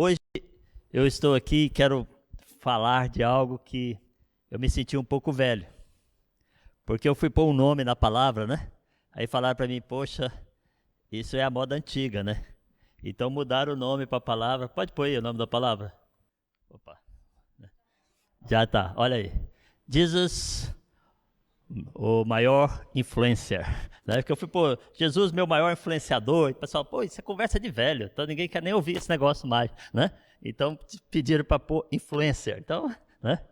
Hoje eu estou aqui e quero falar de algo que eu me senti um pouco velho, porque eu fui pôr um nome na palavra, né? Aí falaram para mim, poxa, isso é a moda antiga, né? Então mudaram o nome para a palavra. Pode pôr aí o nome da palavra? Opa, já tá, olha aí. Jesus, o maior influencer, né? Porque eu fui pôr Jesus, meu maior influenciador, e o pessoal, pô, isso é conversa de velho, então ninguém quer nem ouvir esse negócio mais, né? Então pediram para pôr influencer, então, né?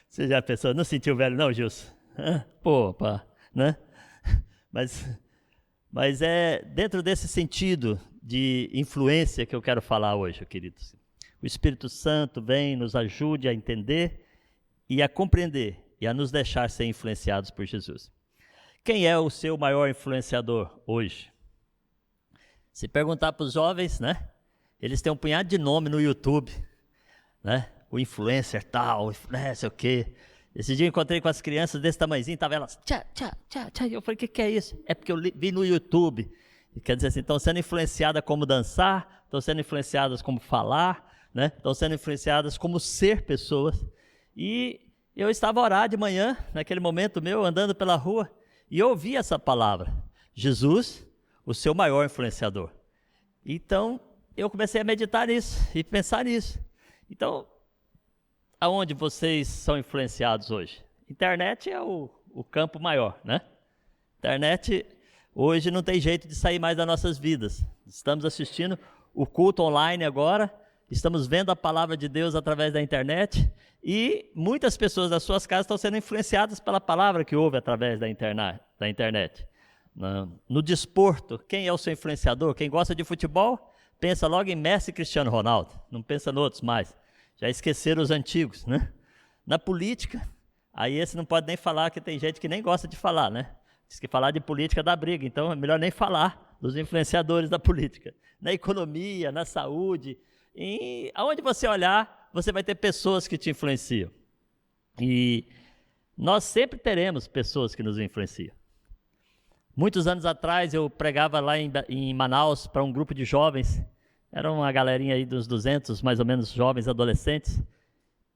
Você já pensou, não sentiu velho não, Gilson? Pô, pá, né? Mas é dentro desse sentido de influência que eu quero falar hoje, queridos. O Espírito Santo vem, nos ajude a entender e a compreender e a nos deixar ser influenciados por Jesus. Quem é o seu maior influenciador hoje? Se perguntar para os jovens, né? Eles têm um punhado de nome no YouTube, né? O influencer tal, né? Sei o quê. Esse dia eu encontrei com as crianças desse tamanhozinho, estavam elas, tchá, tchá, tchá, tchá. Eu falei, o que é isso? É porque eu vi no YouTube. Quer dizer assim, estão sendo influenciadas como dançar, estão sendo influenciadas como falar, né? Estão sendo influenciadas como ser pessoas. E eu estava a orar de manhã, naquele momento meu, andando pela rua, e eu ouvi essa palavra, Jesus, o seu maior influenciador. Então, eu comecei a meditar nisso e pensar nisso. Então, aonde vocês são influenciados hoje? Internet é o campo maior, né? Internet, hoje não tem jeito de sair mais das nossas vidas. Estamos assistindo o culto online agora, estamos vendo a palavra de Deus através da internet e muitas pessoas das suas casas estão sendo influenciadas pela palavra que ouve através da internet. No desporto, quem é o seu influenciador? Quem gosta de futebol, pensa logo em Messi e Cristiano Ronaldo, não pensa em outros mais. Já esqueceram os antigos, né? Na política, aí esse não pode nem falar, que tem gente que nem gosta de falar, né? Diz que falar de política dá briga, então é melhor nem falar dos influenciadores da política. Na economia, na saúde, e aonde você olhar, você vai ter pessoas que te influenciam. E nós sempre teremos pessoas que nos influenciam. Muitos anos atrás eu pregava lá em Manaus para um grupo de jovens, era uma galerinha aí dos 200, mais ou menos, jovens adolescentes,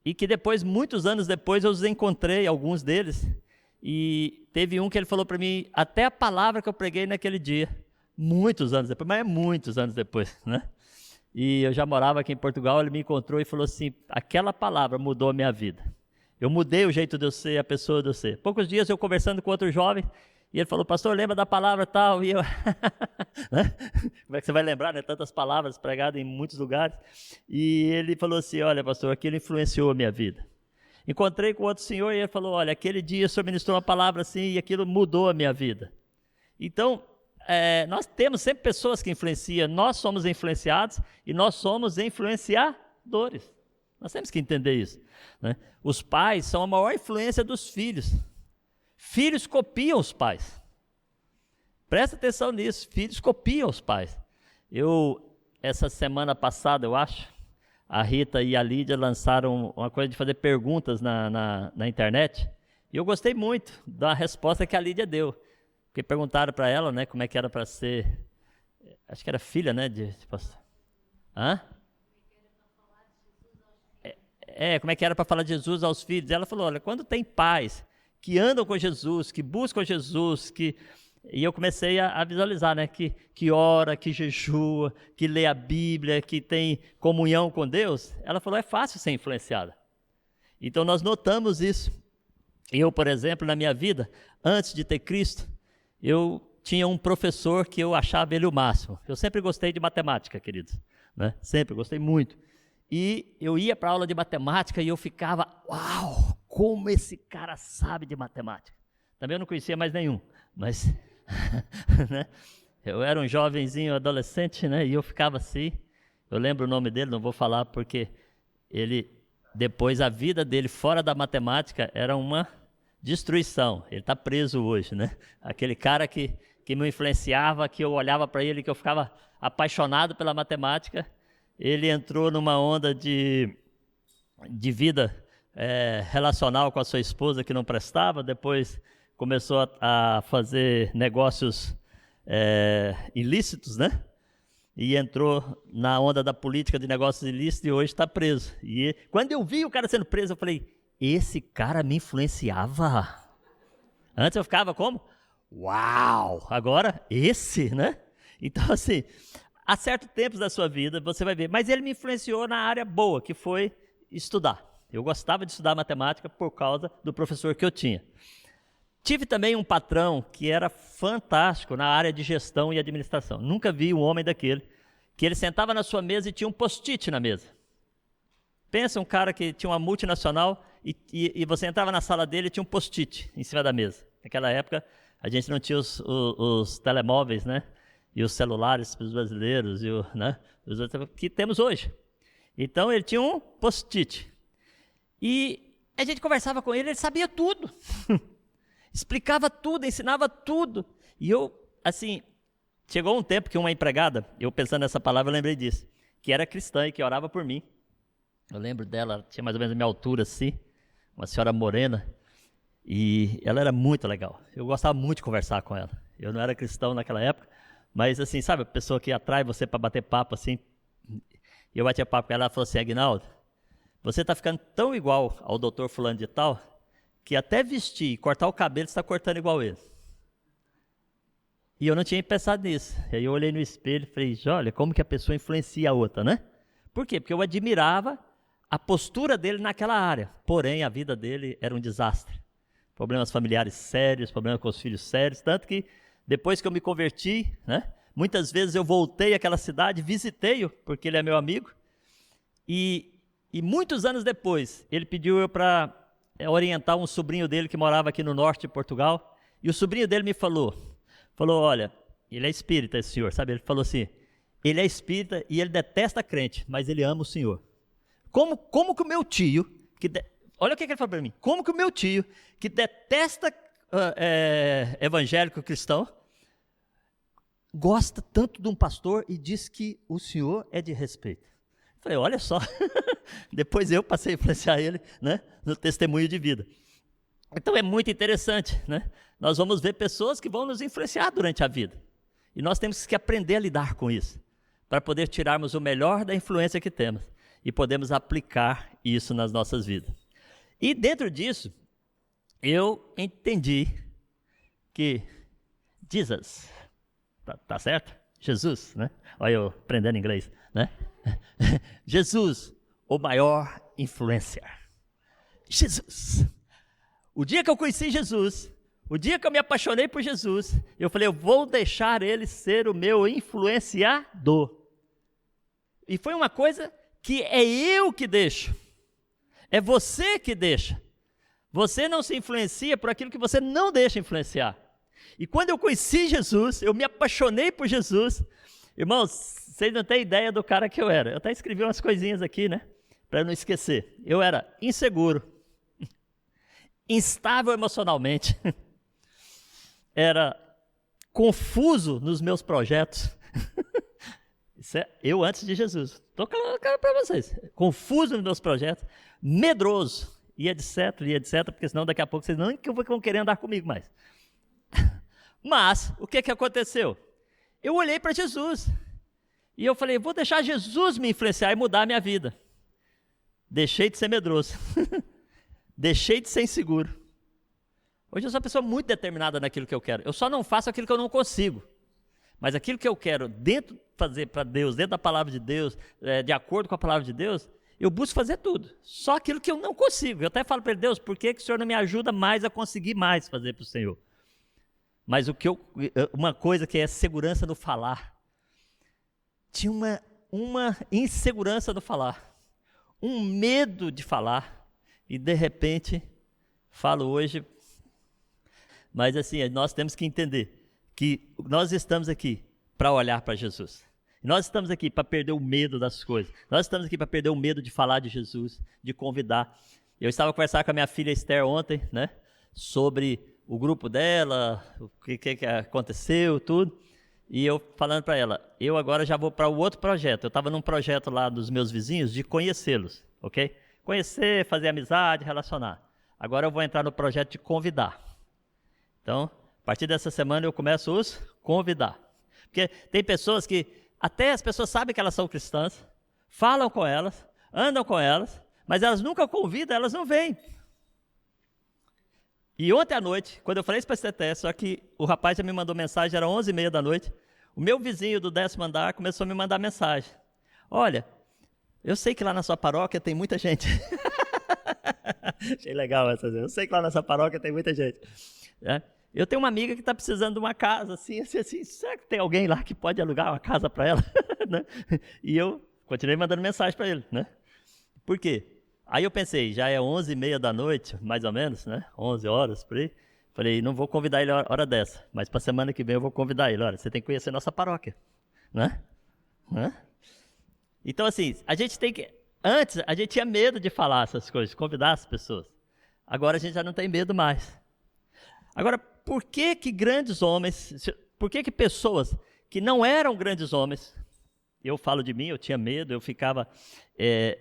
e que depois, muitos anos depois, eu os encontrei, alguns deles, e teve um que ele falou para mim, até a palavra que eu preguei naquele dia, muitos anos depois, mas é muitos anos depois, né? E eu já morava aqui em Portugal, ele me encontrou e falou assim, aquela palavra mudou a minha vida. Eu mudei o jeito de eu ser, a pessoa de eu ser. Poucos dias eu conversando com outro jovem, e ele falou, pastor, lembra da palavra tal? E eu, né? Como é que você vai lembrar, né? Tantas palavras pregadas em muitos lugares. E ele falou assim, olha, pastor, aquilo influenciou a minha vida. Encontrei com outro senhor e ele falou, olha, aquele dia o senhor ministrou uma palavra assim e aquilo mudou a minha vida. Então, nós temos sempre pessoas que influenciam, nós somos influenciados e nós somos influenciadores. Nós temos que entender isso, né? Os pais são a maior influência dos filhos. Filhos copiam os pais. Presta atenção nisso, filhos copiam os pais. Essa semana passada, eu acho, a Rita e a Lídia lançaram uma coisa de fazer perguntas na internet, e eu gostei muito da resposta que a Lídia deu, porque perguntaram para ela, né, como é que era para ser, acho que era filha, né, hã? Como é que era para falar de Jesus aos filhos? Ela falou, olha, quando tem pais que andam com Jesus, que buscam Jesus, e eu comecei a visualizar, né, que ora, que jejua, que lê a Bíblia, que tem comunhão com Deus, ela falou, é fácil ser influenciada. Então nós notamos isso. Eu, por exemplo, na minha vida, antes de ter Cristo, eu tinha um professor que eu achava ele o máximo. Eu sempre gostei de matemática, queridos, né? Sempre gostei muito. E eu ia para a aula de matemática e eu ficava, uau, como esse cara sabe de matemática. Também eu não conhecia mais nenhum, mas né? Eu era um jovenzinho, adolescente, né? E eu ficava assim, eu lembro o nome dele, não vou falar porque ele, depois a vida dele fora da matemática era uma destruição. Ele está preso hoje, né? Aquele cara que me influenciava, que eu olhava para ele, que eu ficava apaixonado pela matemática, ele entrou numa onda de vida relacional com a sua esposa que não prestava, depois começou a fazer negócios ilícitos, né? e entrou na onda da política de negócios ilícitos e hoje está preso. E quando eu vi o cara sendo preso, eu falei, esse cara me influenciava. Antes eu ficava como? Uau! Agora, esse, né? Então, assim, há certos tempos da sua vida, você vai ver. Mas ele me influenciou na área boa, que foi estudar. Eu gostava de estudar matemática por causa do professor que eu tinha. Tive também um patrão que era fantástico na área de gestão e administração. Nunca vi um homem daquele, que ele sentava na sua mesa e tinha um post-it na mesa. Pensa um cara que tinha uma multinacional e você entrava na sala dele e tinha um post-it em cima da mesa. Naquela época, a gente não tinha os telemóveis, né? E os celulares para os brasileiros, né? Que temos hoje. Então, ele tinha um post-it. E a gente conversava com ele, ele sabia tudo. Explicava tudo, ensinava tudo. E eu, assim, chegou um tempo que uma empregada, eu pensando nessa palavra, eu lembrei disso, que era cristã e que orava por mim. Eu lembro dela, ela tinha mais ou menos a minha altura, assim, uma senhora morena, e ela era muito legal. Eu gostava muito de conversar com ela. Eu não era cristão naquela época, mas, assim, sabe, a pessoa que atrai você para bater papo, assim. E eu batia papo com ela, ela falou assim, Aguinaldo, você está ficando tão igual ao doutor fulano de tal, que até vestir e cortar o cabelo, você está cortando igual ele. E eu não tinha pensado nisso. E aí eu olhei no espelho e falei, olha, como que a pessoa influencia a outra, né? Por quê? Porque eu admirava a postura dele naquela área. Porém, a vida dele era um desastre. Problemas familiares sérios, problemas com os filhos sérios. Tanto que, depois que eu me converti, né? Muitas vezes eu voltei àquela cidade, visitei-o, porque ele é meu amigo. E muitos anos depois, ele pediu eu para orientar um sobrinho dele que morava aqui no norte de Portugal, e o sobrinho dele me falou, olha, ele é espírita, esse senhor, sabe? Ele falou assim, ele é espírita e ele detesta crente, mas ele ama o senhor. Como que o meu tio, olha o que ele falou para mim, como que o meu tio, que detesta evangélico cristão, gosta tanto de um pastor e diz que o senhor é de respeito. Falei, olha só, depois eu passei a influenciar ele, né, no testemunho de vida. Então é muito interessante, né? Nós vamos ver pessoas que vão nos influenciar durante a vida. E nós temos que aprender a lidar com isso, para poder tirarmos o melhor da influência que temos e podemos aplicar isso nas nossas vidas. E dentro disso, eu entendi que Jesus, tá certo? Jesus, né? Olha eu aprendendo inglês, né? Jesus, o maior influencer. Jesus. O dia que eu conheci Jesus, o dia que eu me apaixonei por Jesus, eu falei, eu vou deixar ele ser o meu influenciador. E foi uma coisa que é eu que deixo. É você que deixa. Você não se influencia por aquilo que você não deixa influenciar. E quando eu conheci Jesus, eu me apaixonei por Jesus. Irmãos, vocês não têm ideia do cara que eu era. Eu até escrevi umas coisinhas aqui, né? Para não esquecer. Eu era inseguro, instável emocionalmente, era confuso nos meus projetos. Isso é eu antes de Jesus. Estou colocando para vocês. Confuso nos meus projetos, medroso, e etc, porque senão daqui a pouco vocês não vão querer andar comigo mais. Mas, o que aconteceu? Eu olhei para Jesus e eu falei, vou deixar Jesus me influenciar e mudar a minha vida. Deixei de ser medroso. Deixei de ser inseguro. Hoje eu sou uma pessoa muito determinada naquilo que eu quero. Eu só não faço aquilo que eu não consigo. Mas aquilo que eu quero fazer para Deus, dentro da palavra de Deus, de acordo com a palavra de Deus, eu busco fazer tudo. Só aquilo que eu não consigo. Eu até falo para ele, Deus, por que o Senhor não me ajuda mais a conseguir mais fazer para o Senhor? Mas uma coisa que é segurança no falar. Tinha uma insegurança no falar. Um medo de falar. E de repente, falo hoje. Mas assim, nós temos que entender que nós estamos aqui para olhar para Jesus. Nós estamos aqui para perder o medo das coisas. Nós estamos aqui para perder o medo de falar de Jesus, de convidar. Eu estava conversando com a minha filha Esther ontem, né? Sobre o grupo dela, o que aconteceu, tudo. E eu falando para ela, eu agora já vou para o outro projeto. Eu estava num projeto lá dos meus vizinhos de conhecê-los, ok? Conhecer, fazer amizade, relacionar. Agora eu vou entrar no projeto de convidar. Então, a partir dessa semana eu começo os convidar. Porque tem pessoas que até as pessoas sabem que elas são cristãs, falam com elas, andam com elas, mas elas nunca convidam, elas não vêm. E ontem à noite, quando eu falei isso para esse TT, só que o rapaz já me mandou mensagem, era 11h30 da noite, o meu vizinho do 10º andar começou a me mandar mensagem. Olha, eu sei que lá na sua paróquia tem muita gente. Achei legal essa. Eu sei que lá nessa paróquia tem muita gente. Eu tenho uma amiga que está precisando de uma casa, assim. Será que tem alguém lá que pode alugar uma casa para ela? Né? E eu continuei mandando mensagem para ele, né? Por quê? Aí eu pensei, já é 11h30 da noite, mais ou menos, né? 11 horas, por aí. Falei, não vou convidar ele a hora dessa, mas para a semana que vem eu vou convidar ele. Olha, você tem que conhecer nossa paróquia, né? Então, assim, a gente tem que... Antes, a gente tinha medo de falar essas coisas, convidar as pessoas. Agora a gente já não tem medo mais. Agora, por que grandes homens... Por que pessoas que não eram grandes homens... Eu falo de mim, eu tinha medo, eu ficava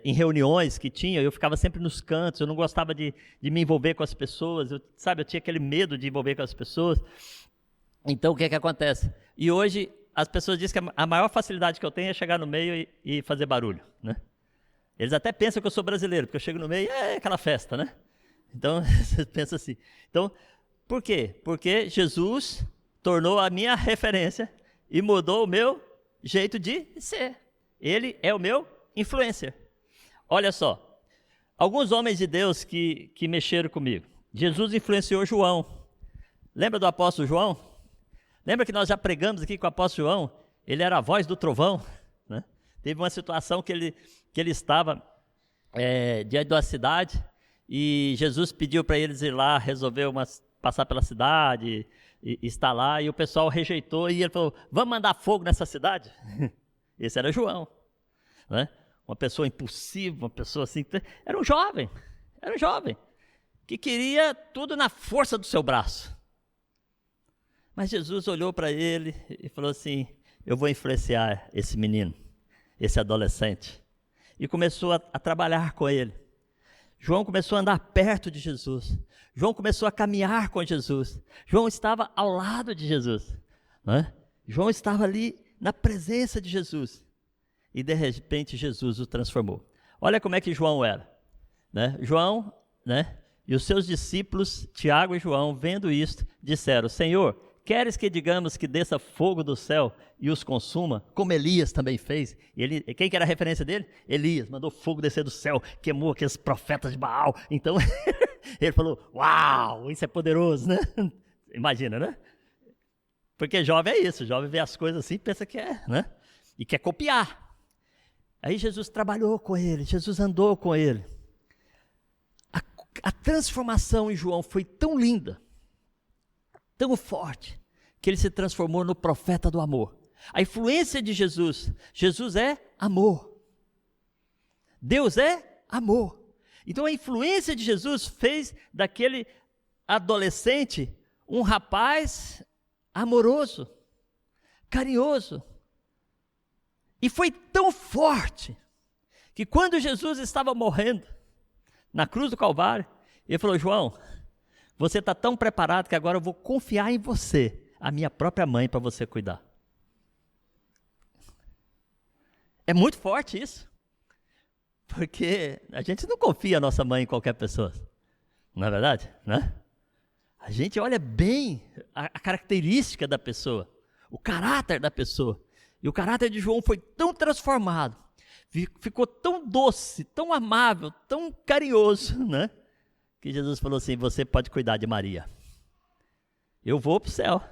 em reuniões que tinha, eu ficava sempre nos cantos, eu não gostava de me envolver com as pessoas, eu tinha aquele medo de envolver com as pessoas. Então, o que acontece? E hoje, as pessoas dizem que a maior facilidade que eu tenho é chegar no meio e fazer barulho, né? Eles até pensam que eu sou brasileiro, porque eu chego no meio e é aquela festa, né? Então, você pensa assim. Então, por quê? Porque Jesus tornou a minha referência e mudou o meu jeito de ser. Ele é o meu influencer. Olha só, alguns homens de Deus que mexeram comigo. Jesus influenciou João. Lembra do apóstolo João? Lembra que nós já pregamos aqui com o apóstolo João? Ele era a voz do trovão, né? Teve uma situação que ele estava diante de uma cidade e Jesus pediu para eles ir lá resolver passar pela cidade e estar lá, e o pessoal rejeitou e ele falou, vamos mandar fogo nessa cidade? Esse era João, né? Uma pessoa impulsiva, uma pessoa assim, era um jovem que queria tudo na força do seu braço. Mas Jesus olhou para ele e falou assim, eu vou influenciar esse menino, esse adolescente. E começou a trabalhar com ele. João começou a andar perto de Jesus. João começou a caminhar com Jesus. João estava ao lado de Jesus, né? João estava ali na presença de Jesus. E de repente Jesus o transformou. Olha como é que João era, né? João, né? E os seus discípulos, Tiago e João, vendo isto, disseram, Senhor, queres que digamos que desça fogo do céu e os consuma, como Elias também fez? E quem que era a referência dele? Elias, mandou fogo descer do céu, queimou aqueles profetas de Baal. Então, ele falou, uau, isso é poderoso, né? Imagina, né? Porque jovem é isso, jovem vê as coisas assim e pensa que é, né? E quer copiar. Aí Jesus trabalhou com ele, Jesus andou com ele. A transformação em João foi tão linda, tão forte, que ele se transformou no profeta do amor. A influência de Jesus, Jesus é amor. Deus é amor. Então a influência de Jesus fez daquele adolescente um rapaz amoroso, carinhoso. E foi tão forte, que quando Jesus estava morrendo, na cruz do Calvário, ele falou, João, você está tão preparado que agora eu vou confiar em você, a minha própria mãe, para você cuidar. É muito forte isso. Porque a gente não confia a nossa mãe em qualquer pessoa. Não é verdade? Né? A gente olha bem a característica da pessoa, o caráter da pessoa. E o caráter de João foi tão transformado, ficou tão doce, tão amável, tão carinhoso, né? Que Jesus falou assim, você pode cuidar de Maria. Eu vou para o céu,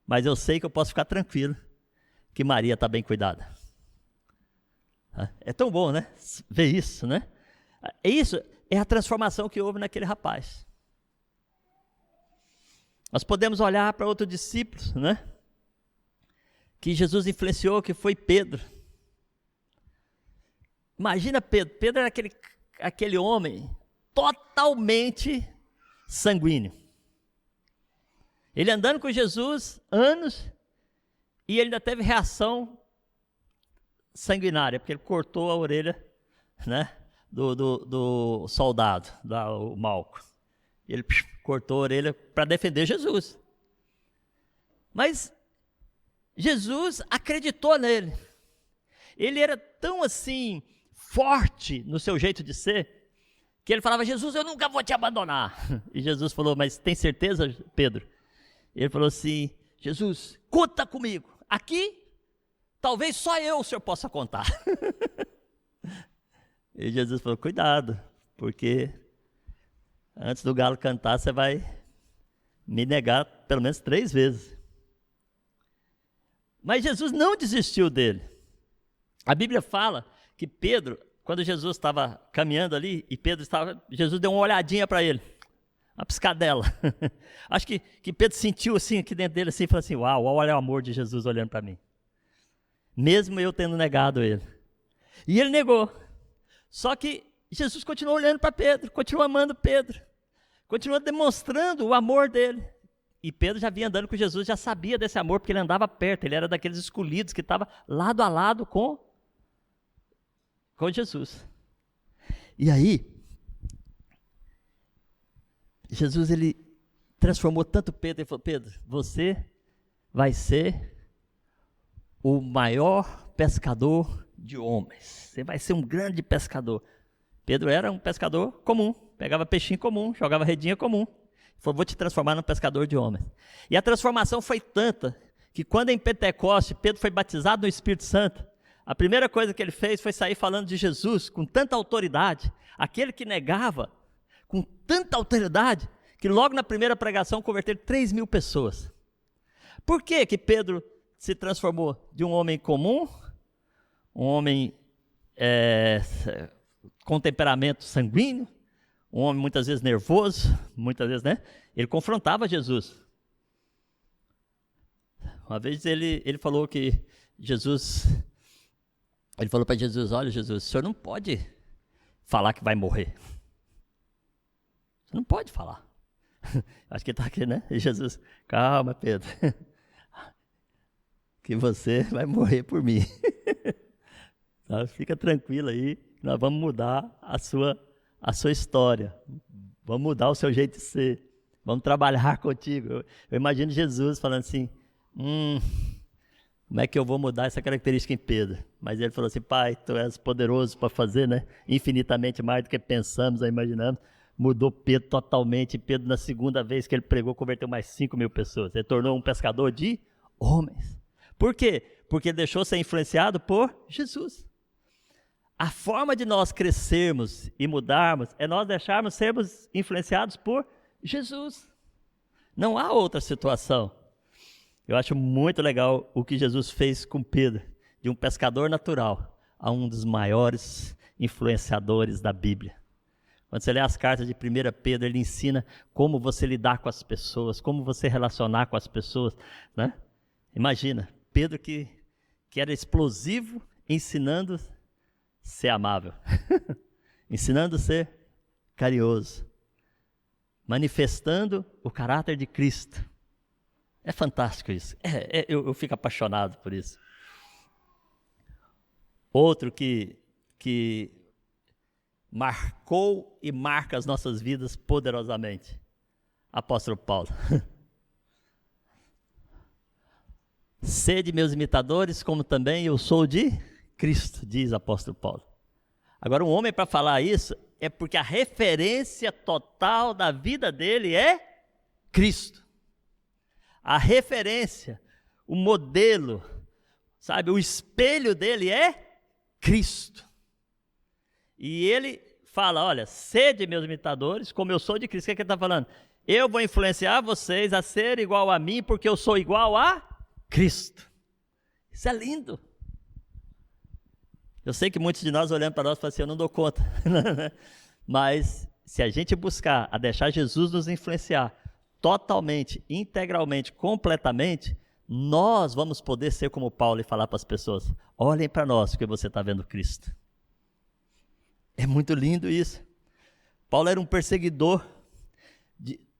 mas eu sei que eu posso ficar tranquilo, que Maria está bem cuidada. É tão bom, né? Ver isso, né? Isso é a transformação que houve naquele rapaz. Nós podemos olhar para outro discípulo, né? Que Jesus influenciou, que foi Pedro. Imagina Pedro. Pedro era aquele homem totalmente sanguíneo. Ele andando com Jesus anos e ele ainda teve reação sanguinária, porque ele cortou a orelha, né, do soldado, o Malco. Ele cortou a orelha para defender Jesus. Mas Jesus acreditou nele. Ele era tão assim, forte no seu jeito de ser, que ele falava: Jesus, eu nunca vou te abandonar. E Jesus falou: mas tem certeza, Pedro? Ele falou assim: Jesus, conta comigo. Aqui, talvez só eu o senhor possa contar. E Jesus falou: cuidado, porque antes do galo cantar, você vai me negar pelo menos 3 vezes. Mas Jesus não desistiu dele. A Bíblia fala que Pedro, quando Jesus estava caminhando ali, e Jesus deu uma olhadinha para ele, uma piscadela. Acho que Pedro sentiu assim, aqui dentro dele, assim, falou assim: uau, olha o amor de Jesus olhando para mim. Mesmo eu tendo negado ele. E ele negou. Só que Jesus continuou olhando para Pedro, continuou amando Pedro, continuou demonstrando o amor dele. E Pedro já vinha andando com Jesus, já sabia desse amor, porque ele andava perto, ele era daqueles escolhidos que estava lado a lado com Jesus. E aí, Jesus, ele transformou tanto Pedro, ele falou: Pedro, você vai ser o maior pescador de homens, você vai ser um grande pescador. Pedro era um pescador comum, pegava peixinho comum, jogava redinha comum. Ele falou: vou te transformar num pescador de homens. E a transformação foi tanta, que quando em Pentecoste, Pedro foi batizado no Espírito Santo, a primeira coisa que ele fez foi sair falando de Jesus com tanta autoridade, aquele que negava, com tanta autoridade, que logo na primeira pregação converteram 3.000 pessoas. Por que que Pedro se transformou de um homem comum, um homem com temperamento sanguíneo, um homem muitas vezes nervoso, muitas vezes, né? Ele confrontava Jesus. Uma vez ele falou que ele falou para Jesus: olha, Jesus, o senhor não pode falar que vai morrer. Você não pode falar. Acho que está aqui, né? E Jesus: calma, Pedro, que você vai morrer por mim. Fica tranquilo aí, nós vamos mudar a sua história, vamos mudar o seu jeito de ser, vamos trabalhar contigo. Eu imagino Jesus falando assim: como é que eu vou mudar essa característica em Pedro? Mas ele falou assim: Pai, tu és poderoso para fazer, né? Infinitamente mais do que pensamos ou imaginamos. Mudou Pedro totalmente. Pedro, na segunda vez que ele pregou, converteu mais 5.000 pessoas. Ele tornou um pescador de homens. Por quê? Porque ele deixou ser influenciado por Jesus. A forma de nós crescermos e mudarmos é nós deixarmos sermos influenciados por Jesus. Não há outra situação. Eu acho muito legal o que Jesus fez com Pedro, de um pescador natural a um dos maiores influenciadores da Bíblia. Quando você lê as cartas de 1 Pedro, ele ensina como você lidar com as pessoas, como você relacionar com as pessoas, né? Imagina, Pedro que era explosivo, ensinando a ser amável, ensinando a ser carinhoso, manifestando o caráter de Cristo. É fantástico isso. Eu fico apaixonado por isso. Outro que marcou e marca as nossas vidas poderosamente, apóstolo Paulo. Sede meus imitadores, como também eu sou de Cristo, diz o apóstolo Paulo. Agora, um homem, para falar isso, é porque a referência total da vida dele é Cristo. A referência, o modelo, sabe, o espelho dele é Cristo. E ele fala: olha, sede meus imitadores, como eu sou de Cristo. O que é que ele está falando? Eu vou influenciar vocês a ser igual a mim, porque eu sou igual a Cristo. Isso é lindo. Eu sei que muitos de nós olhando para nós falam assim: eu não dou conta. Mas se a gente buscar a deixar Jesus nos influenciar totalmente, integralmente, completamente, nós vamos poder ser como Paulo e falar para as pessoas: olhem para nós, porque você está vendo Cristo. É muito lindo isso. Paulo era um perseguidor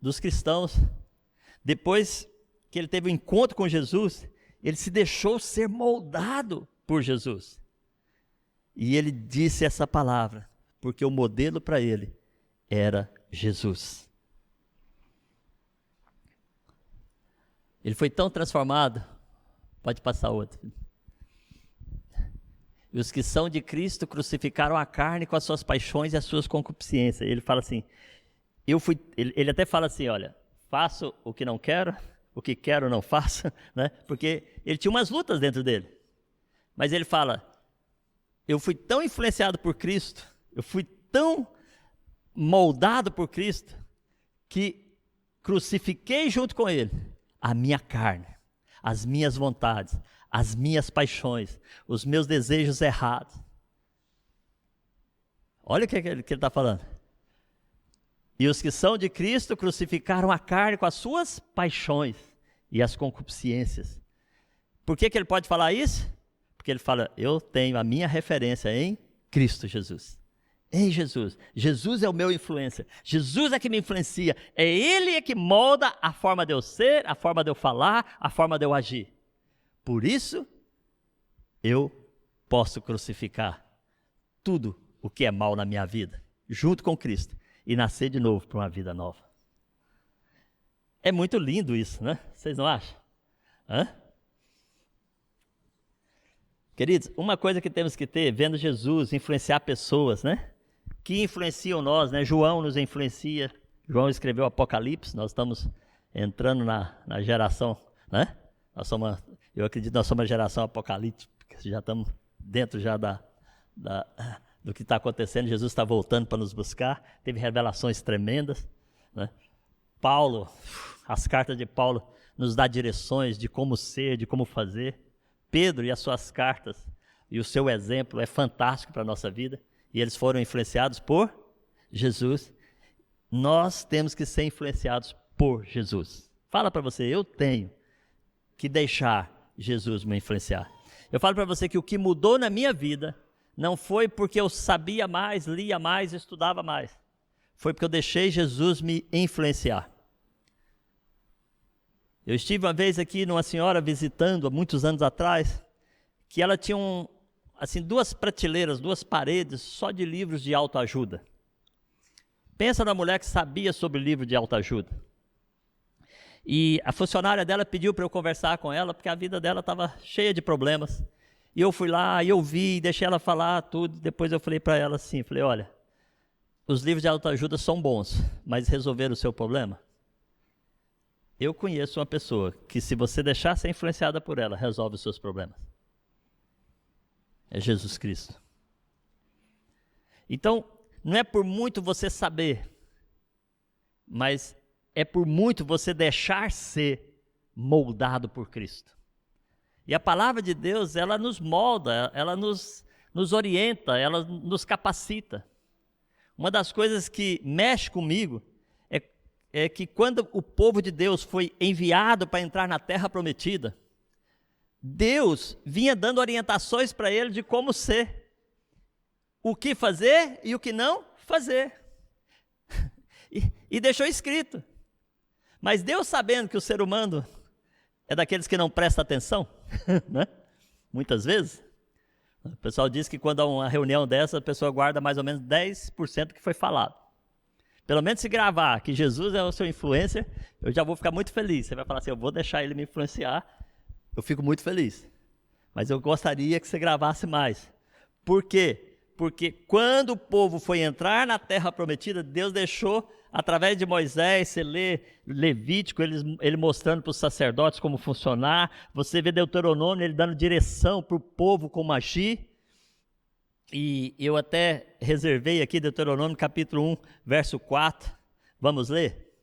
dos cristãos. Depois que ele teve um encontro com Jesus, ele se deixou ser moldado por Jesus. E ele disse essa palavra, porque o modelo para ele era Jesus. Ele foi tão transformado Pode passar outro. E os que são de Cristo crucificaram a carne com as suas paixões e as suas concupiscências. Ele fala assim, ele até fala assim, olha, faço o que não quero, o que quero não faço, né? Porque ele tinha umas lutas dentro dele. Mas ele fala, eu fui tão influenciado por Cristo, eu fui tão moldado por Cristo, que crucifiquei junto com ele a minha carne, as minhas vontades, as minhas paixões, os meus desejos errados. Olha o que ele está falando. E os que são de Cristo crucificaram a carne com as suas paixões e as concupiscências. Por que ele pode falar isso? Porque ele fala, eu tenho a minha referência em Cristo Jesus. Em Jesus. Jesus é o meu influência. Jesus é que me influencia. É Ele que molda a forma de eu ser, a forma de eu falar, a forma de eu agir. Por isso, eu posso crucificar tudo o que é mal na minha vida, junto com Cristo, e nascer de novo para uma vida nova. É muito lindo isso, né? Vocês não acham? Hã? Queridos, uma coisa que temos que ter, vendo Jesus influenciar pessoas, né? Que influenciam nós, né? João nos influencia. João escreveu Apocalipse, nós estamos entrando na geração, né? Eu acredito que nós somos uma geração apocalíptica, já estamos dentro já do que está acontecendo. Jesus está voltando para nos buscar, teve revelações tremendas, né? Paulo, as cartas de Paulo nos dá direções de como ser, de como fazer. Pedro e as suas cartas e o seu exemplo é fantástico para a nossa vida, e eles foram influenciados por Jesus. Nós temos que ser influenciados por Jesus. Fala para você, eu tenho que deixar Jesus me influenciar. Eu falo para você que o que mudou na minha vida não foi porque eu sabia mais, lia mais, estudava mais. Foi porque eu deixei Jesus me influenciar. Eu estive uma vez aqui numa senhora visitando, há muitos anos atrás, que ela tinha duas prateleiras, duas paredes só de livros de autoajuda. Pensa na mulher que sabia sobre livro de autoajuda. E a funcionária dela pediu para eu conversar com ela, porque a vida dela estava cheia de problemas. E eu fui lá, e eu vi, deixei ela falar tudo. Depois eu falei para ela assim, falei, olha, os livros de autoajuda são bons, mas resolveram o seu problema? Eu conheço uma pessoa que, se você deixar ser influenciada por ela, resolve os seus problemas. É Jesus Cristo. Então, não é por muito você saber, mas é por muito você deixar ser moldado por Cristo. E a palavra de Deus, ela nos molda, ela nos orienta, ela nos capacita. Uma das coisas que mexe comigo é que quando o povo de Deus foi enviado para entrar na terra prometida, Deus vinha dando orientações para ele de como ser, o que fazer e o que não fazer. E deixou escrito. Mas Deus, sabendo que o ser humano é daqueles que não presta atenção, né? Muitas vezes, o pessoal diz que quando há uma reunião dessa, a pessoa guarda mais ou menos 10% do que foi falado. Pelo menos se gravar que Jesus é o seu influencer, eu já vou ficar muito feliz. Você vai falar assim, eu vou deixar ele me influenciar, eu fico muito feliz. Mas eu gostaria que você gravasse mais. Por quê? Porque quando o povo foi entrar na terra prometida, Deus deixou, através de Moisés, você lê Levítico, ele mostrando para os sacerdotes como funcionar. Você vê Deuteronômio, ele dando direção para o povo como agir. E eu até reservei aqui Deuteronômio capítulo 1, verso 4. Vamos ler?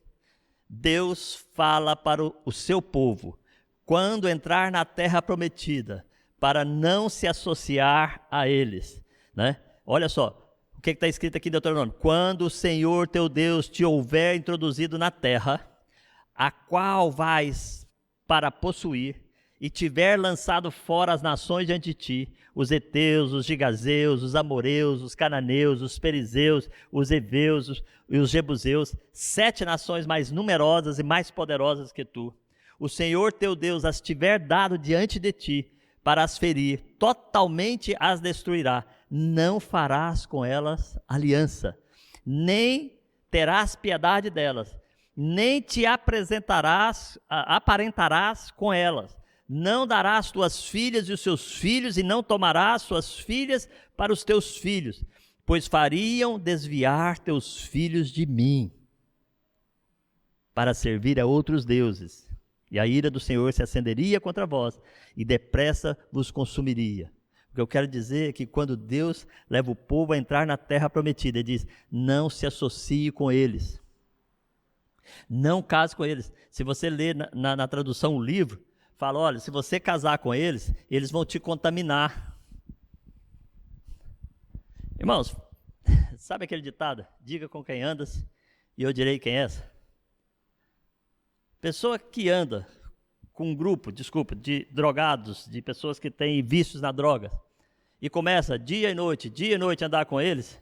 Deus fala para o seu povo, quando entrar na terra prometida, para não se associar a eles, né? Olha só, o que está escrito aqui em Deuteronômio? Quando o Senhor teu Deus te houver introduzido na terra, a qual vais para possuir, e tiver lançado fora as nações diante de ti, os heteus, os gigazeus, os amoreus, os cananeus, os perizeus, os heveus e os jebuseus, 7 nações mais numerosas e mais poderosas que tu. O Senhor teu Deus as tiver dado diante de ti, para as ferir, totalmente as destruirá. Não farás com elas aliança, nem terás piedade delas, nem te aparentarás com elas, Não darás tuas filhas e os seus filhos, e não tomarás suas filhas para os teus filhos, pois fariam desviar teus filhos de mim, para servir a outros deuses. E a ira do Senhor se acenderia contra vós, e depressa vos consumiria. O que eu quero dizer é que quando Deus leva o povo a entrar na terra prometida, Ele diz, não se associe com eles. Não case com eles. Se você ler na tradução o livro, fala, olha, se você casar com eles, eles vão te contaminar. Irmãos, sabe aquele ditado? Diga com quem andas e eu direi quem és. Pessoa que anda com um grupo, de drogados, de pessoas que têm vícios na droga, e começa dia e noite a andar com eles,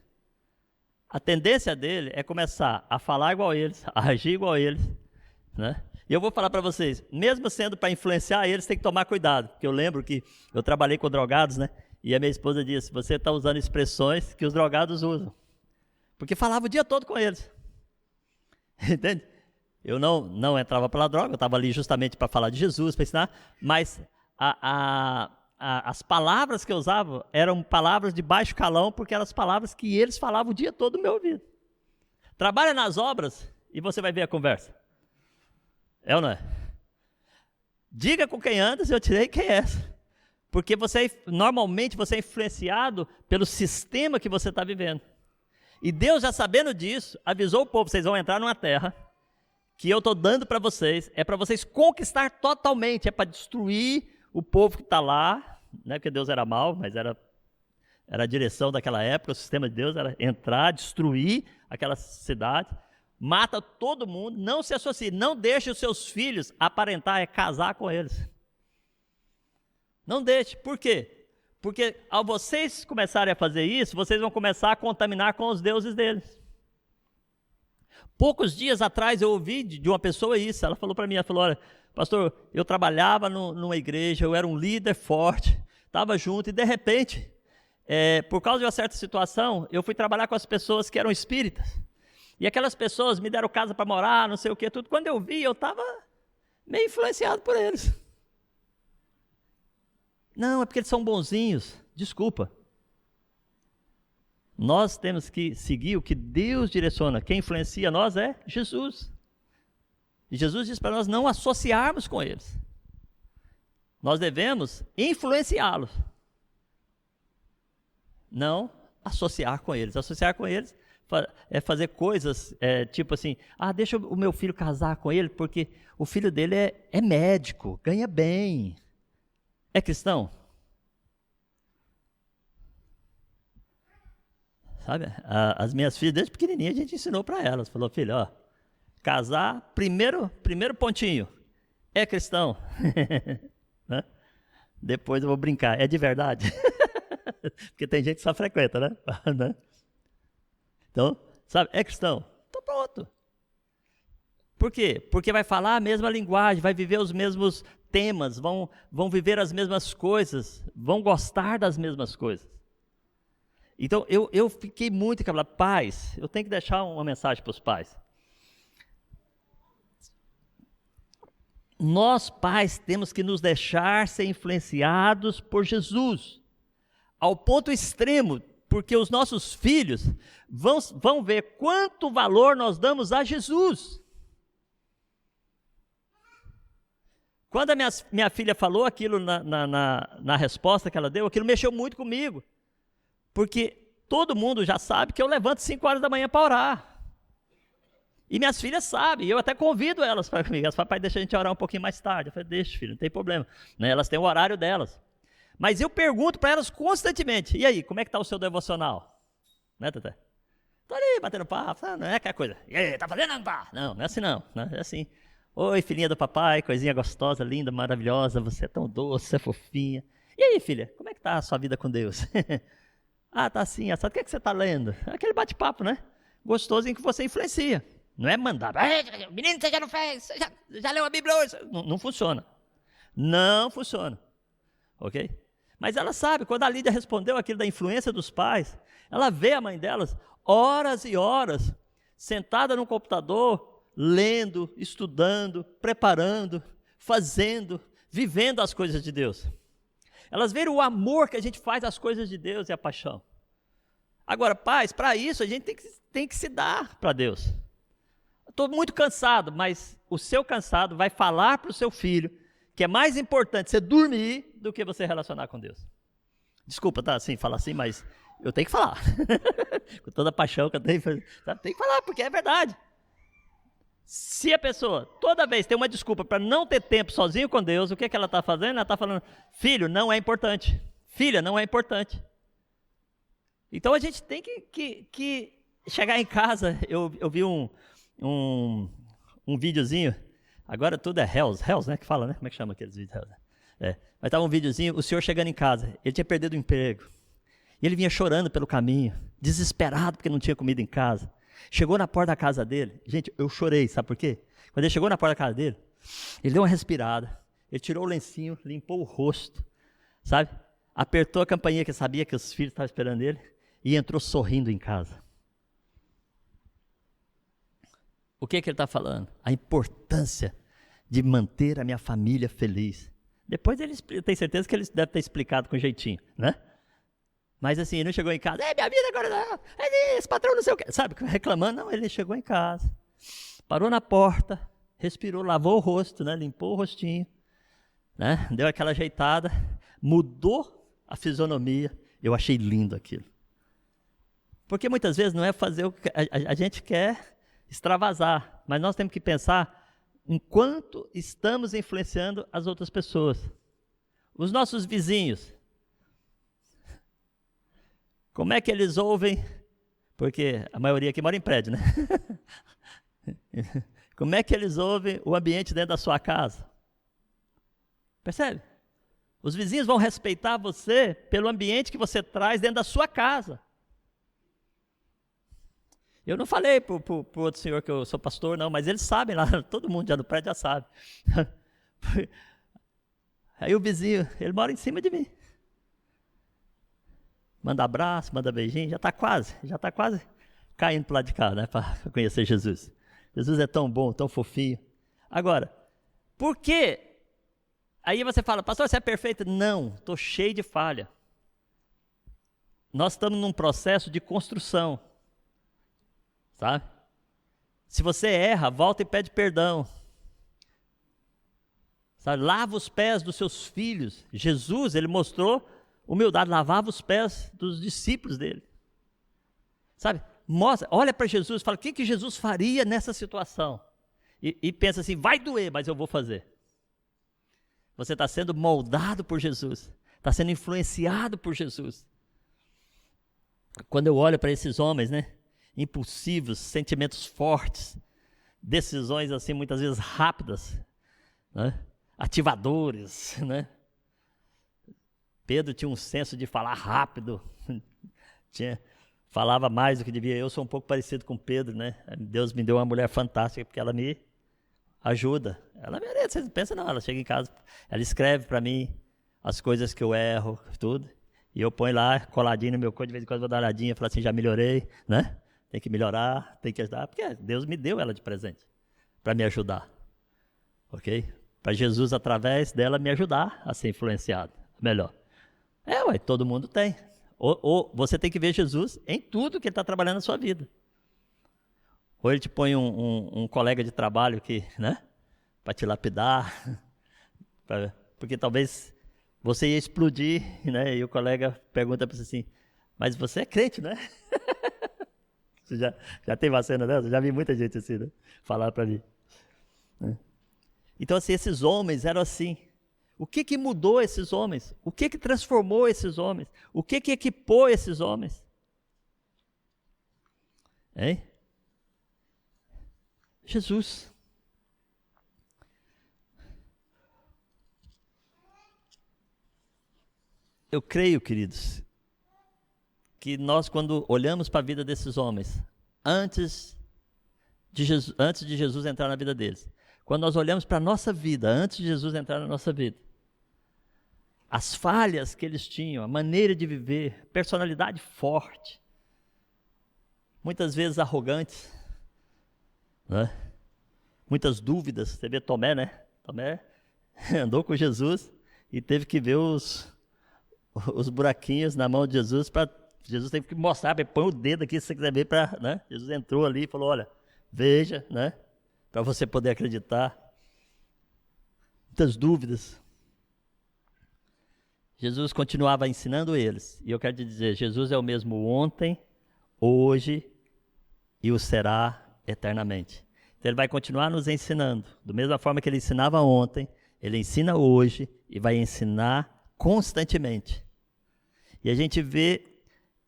a tendência dele é começar a falar igual a eles, a agir igual a eles, né? E eu vou falar para vocês, mesmo sendo para influenciar eles, tem que tomar cuidado, porque eu lembro que eu trabalhei com drogados, né? E a minha esposa disse, você está usando expressões que os drogados usam, porque falava o dia todo com eles, entende? Eu não entrava pela droga, eu estava ali justamente para falar de Jesus, para ensinar, mas as palavras que eu usava eram palavras de baixo calão, porque eram as palavras que eles falavam o dia todo no meu ouvido. Trabalha nas obras e você vai ver a conversa. É ou não é? Diga com quem andas, eu tirei quem é. Porque normalmente você é influenciado pelo sistema que você está vivendo. E Deus, já sabendo disso, avisou o povo, vocês vão entrar numa terra que eu estou dando para vocês, é para vocês conquistar totalmente, é para destruir o povo que está lá, não é porque Deus era mau, mas era a direção daquela época, o sistema de Deus era entrar, destruir aquela cidade, mata todo mundo, não se associe, não deixe os seus filhos aparentar, casar com eles. Não deixe, por quê? Porque ao vocês começarem a fazer isso, vocês vão começar a contaminar com os deuses deles. Poucos dias atrás eu ouvi de uma pessoa isso, ela falou para mim, ela falou, olha, pastor, eu trabalhava numa igreja, eu era um líder forte, estava junto e de repente, por causa de uma certa situação, eu fui trabalhar com as pessoas que eram espíritas. E aquelas pessoas me deram casa para morar, não sei o que, tudo. Quando eu vi, eu estava meio influenciado por eles. Não, é porque eles são bonzinhos, desculpa. Nós temos que seguir o que Deus direciona. Quem influencia nós é Jesus. E Jesus diz para nós não associarmos com eles. Nós devemos influenciá-los. Não associar com eles. Associar com eles é fazer coisas tipo assim, deixa o meu filho casar com ele, porque o filho dele é médico, ganha bem. É cristão? Sabe, as minhas filhas, desde pequenininha, a gente ensinou para elas. Falou, filho, ó, casar, primeiro pontinho, é cristão. Né? Depois eu vou brincar, é de verdade. Porque tem gente que só frequenta, né? Então, sabe, é cristão. Então pronto. Por quê? Porque vai falar a mesma linguagem, vai viver os mesmos temas, vão viver as mesmas coisas, vão gostar das mesmas coisas. Então, eu fiquei muito encabulado. Pais, eu tenho que deixar uma mensagem para os pais. Nós, pais, temos que nos deixar ser influenciados por Jesus, ao ponto extremo, porque os nossos filhos vão ver quanto valor nós damos a Jesus. Quando a minha filha falou aquilo na resposta que ela deu, aquilo mexeu muito comigo. Porque todo mundo já sabe que eu levanto 5 horas da manhã para orar. E minhas filhas sabem, eu até convido elas para comigo. Elas falam, pai, deixa a gente orar um pouquinho mais tarde. Eu falei, deixa, filho, não tem problema. Né? Elas têm o horário delas. Mas eu pergunto para elas constantemente, e aí, como é que está o seu devocional? Né, Tete? Estou ali batendo papo, não é aquela coisa, e aí, está fazendo ou não está? Não, não é assim não, né? É assim. Oi, filhinha do papai, coisinha gostosa, linda, maravilhosa, você é tão doce, você é fofinha. E aí, filha, como é que está a sua vida com Deus? Tá assim, assado. O que é que você está lendo? Aquele bate-papo, né? Gostoso em que você influencia. Não é mandar, menino, você já não fez, você já leu a Bíblia hoje. Não funciona. Não funciona. Ok? Mas ela sabe, quando a Lídia respondeu aquilo da influência dos pais, ela vê a mãe delas horas e horas, sentada no computador, lendo, estudando, preparando, fazendo, vivendo as coisas de Deus. Elas veem o amor que a gente faz às coisas de Deus e a paixão. Agora, pais, para isso a gente tem que se dar para Deus. Estou muito cansado, mas o seu cansado vai falar para o seu filho que é mais importante você dormir do que você relacionar com Deus. Desculpa, tá assim, falar assim, mas eu tenho que falar. Com toda a paixão que eu tenho, sabe? Tem que falar, porque é verdade. Se a pessoa toda vez tem uma desculpa para não ter tempo sozinho com Deus, o que ela está fazendo? Ela está falando, filho, não é importante. Filha, não é importante. Então a gente tem que chegar em casa. Eu vi um videozinho, agora tudo é Hells, né, que fala, né? Como é que chama aqueles vídeos? Mas estava um videozinho, o senhor chegando em casa, ele tinha perdido o emprego, e ele vinha chorando pelo caminho, desesperado porque não tinha comida em casa. Chegou na porta da casa dele, gente, eu chorei, sabe por quê? Quando ele chegou na porta da casa dele, ele deu uma respirada, ele tirou o lencinho, limpou o rosto, sabe? Apertou a campainha que sabia que os filhos estavam esperando ele, e entrou sorrindo em casa. O que ele está falando? A importância de manter a minha família feliz. Depois eu tenho certeza que ele deve ter explicado com jeitinho, né? Mas assim, ele não chegou em casa, minha vida agora não, esse patrão não sei o quê, sabe, reclamando. Não, ele chegou em casa, parou na porta, respirou, lavou o rosto, né? Limpou o rostinho, né? Deu aquela ajeitada, mudou a fisionomia. Eu achei lindo aquilo. Porque muitas vezes não é fazer o que a gente quer extravasar, mas nós temos que pensar em quanto estamos influenciando as outras pessoas. Os nossos vizinhos, como é que eles ouvem? Porque a maioria aqui mora em prédio, né? Como é que eles ouvem o ambiente dentro da sua casa? Percebe? Os vizinhos vão respeitar você pelo ambiente que você traz dentro da sua casa. Eu não falei para o outro senhor que eu sou pastor, não, mas eles sabem lá, todo mundo já no prédio já sabe. Aí o vizinho, ele mora em cima de mim. Manda abraço, manda beijinho, já está quase caindo para o lado de cá, né, para conhecer Jesus. Jesus é tão bom, tão fofinho. Agora, por quê? Aí você fala, pastor, você é perfeito? Não, estou cheio de falha. Nós estamos num processo de construção, sabe? Se você erra, volta e pede perdão. Sabe? Lava os pés dos seus filhos. Jesus, ele mostrou humildade, lavava os pés dos discípulos dele. Sabe? Mostra, olha para Jesus, fala, o que Jesus faria nessa situação? E pensa assim, vai doer, mas eu vou fazer. Você está sendo moldado por Jesus, está sendo influenciado por Jesus. Quando eu olho para esses homens, né, impulsivos, sentimentos fortes, decisões assim muitas vezes rápidas, né, ativadores, né? Pedro tinha um senso de falar rápido, falava mais do que devia. Eu sou um pouco parecido com Pedro, né? Deus me deu uma mulher fantástica porque ela me ajuda. Ela merece, você pensa não, ela chega em casa, ela escreve para mim as coisas que eu erro, tudo, e eu ponho lá coladinho no meu corpo, de vez em quando vou dar uma olhadinha, falo assim, já melhorei, né? Tem que melhorar, tem que ajudar, porque Deus me deu ela de presente para me ajudar, ok? Para Jesus, através dela, me ajudar a ser influenciado melhor. Todo mundo tem. Ou você tem que ver Jesus em tudo que ele está trabalhando na sua vida. Ou ele te põe um colega de trabalho que, né, para te lapidar, porque talvez você ia explodir, né, e o colega pergunta para você assim, mas você é crente, né? Você já teve uma cena dessa? Já vi muita gente assim, né, falar para mim. Então, assim, esses homens eram assim. O que mudou esses homens? O que transformou esses homens? O que equipou esses homens? Hein? Jesus. Eu creio, queridos, que nós, quando olhamos para a vida desses homens, antes de Jesus entrar na vida deles, quando nós olhamos para a nossa vida, antes de Jesus entrar na nossa vida, as falhas que eles tinham, a maneira de viver, personalidade forte, muitas vezes arrogantes, né? Muitas dúvidas. Você vê Tomé, né? Tomé andou com Jesus e teve que ver os buraquinhos na mão de Jesus. Jesus teve que mostrar, põe o dedo aqui se você quiser ver. Né? Jesus entrou ali e falou, olha, veja, né? Para você poder acreditar. Muitas dúvidas. Jesus continuava ensinando eles. E eu quero te dizer, Jesus é o mesmo ontem, hoje e o será eternamente. Então ele vai continuar nos ensinando. Da mesma forma que ele ensinava ontem, ele ensina hoje e vai ensinar constantemente. E a gente vê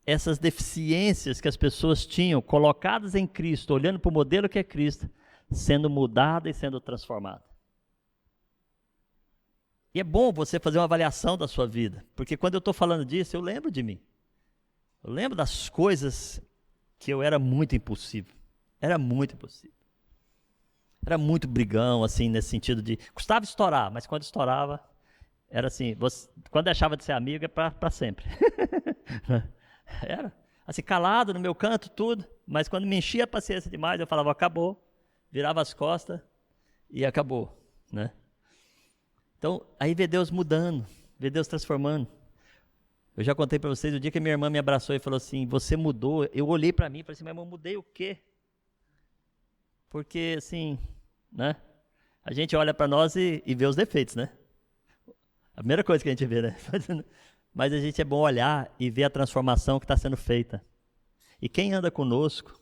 essas deficiências que as pessoas tinham colocadas em Cristo, olhando para o modelo que é Cristo, sendo mudada e sendo transformada. E é bom você fazer uma avaliação da sua vida, porque quando eu estou falando disso, eu lembro de mim. Eu lembro das coisas que eu era muito impulsivo. Era muito impulsivo. Era muito brigão, assim, nesse sentido de... Custava estourar, mas quando estourava, era assim, quando deixava de ser amigo, é para sempre. Era, assim, calado no meu canto, tudo, mas quando me enchia a paciência demais, eu falava, acabou, virava as costas e acabou, né? Então, aí vê Deus mudando, vê Deus transformando. Eu já contei para vocês, o dia que minha irmã me abraçou e falou assim, você mudou, eu olhei para mim e falei assim, mas eu mudei o quê? Porque, assim, né? A gente olha para nós e vê os defeitos, né? A primeira coisa que a gente vê, né? Mas a gente é bom olhar e ver a transformação que está sendo feita. E quem anda conosco,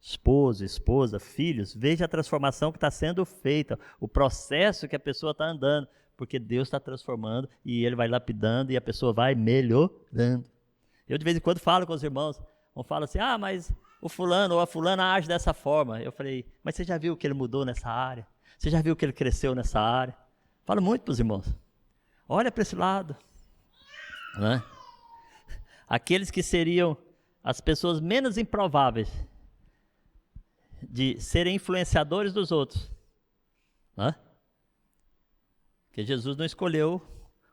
esposo, esposa, filhos, veja a transformação que está sendo feita, o processo que a pessoa está andando, porque Deus está transformando e Ele vai lapidando e a pessoa vai melhorando. Eu de vez em quando falo com os irmãos, falo assim, mas o fulano ou a fulana age dessa forma. Eu falei, mas você já viu que ele mudou nessa área? Você já viu que ele cresceu nessa área? Falo muito para os irmãos. Olha para esse lado. Né? Aqueles que seriam as pessoas menos improváveis de serem influenciadores dos outros. Né? Porque Jesus não escolheu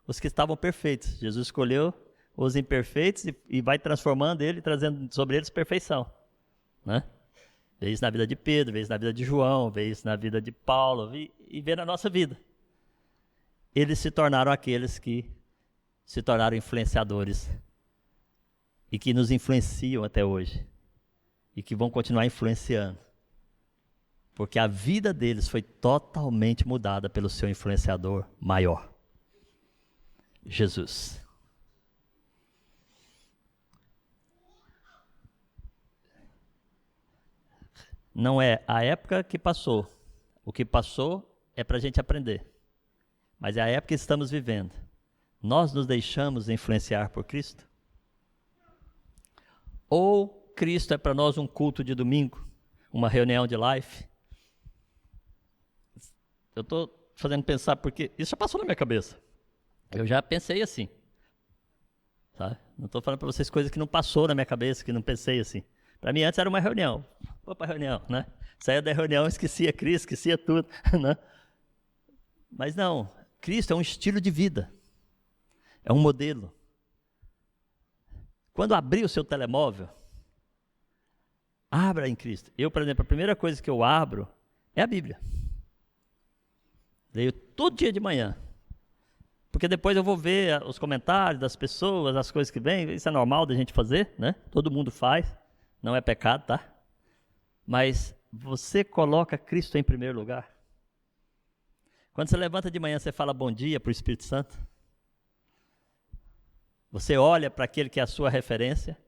os que estavam perfeitos. Jesus escolheu os imperfeitos e vai transformando ele, trazendo sobre eles perfeição. Né? Vê isso na vida de Pedro, vê isso na vida de João, vê isso na vida de Paulo e vê na nossa vida. Eles se tornaram aqueles que se tornaram influenciadores e que nos influenciam até hoje e que vão continuar influenciando. Porque a vida deles foi totalmente mudada pelo seu influenciador maior, Jesus. Não é a época que passou. O que passou é para a gente aprender. Mas é a época que estamos vivendo. Nós nos deixamos influenciar por Cristo? Ou Cristo é para nós um culto de domingo? Uma reunião de life? Eu estou fazendo pensar porque isso já passou na minha cabeça. Eu já pensei assim. Sabe? Não estou falando para vocês coisas que não passou na minha cabeça, que não pensei assim. Para mim antes era uma reunião. Vou para a reunião, né? Saía da reunião, esquecia Cristo, esquecia tudo. Né? Mas não, Cristo é um estilo de vida. É um modelo. Quando abrir o seu telemóvel, abra em Cristo. Eu, por exemplo, a primeira coisa que eu abro é a Bíblia. Leio todo dia de manhã. Porque depois eu vou ver os comentários das pessoas, as coisas que vêm. Isso é normal da gente fazer, né? Todo mundo faz. Não é pecado, tá? Mas você coloca Cristo em primeiro lugar. Quando você levanta de manhã, você fala bom dia para o Espírito Santo. Você olha para aquele que é a sua referência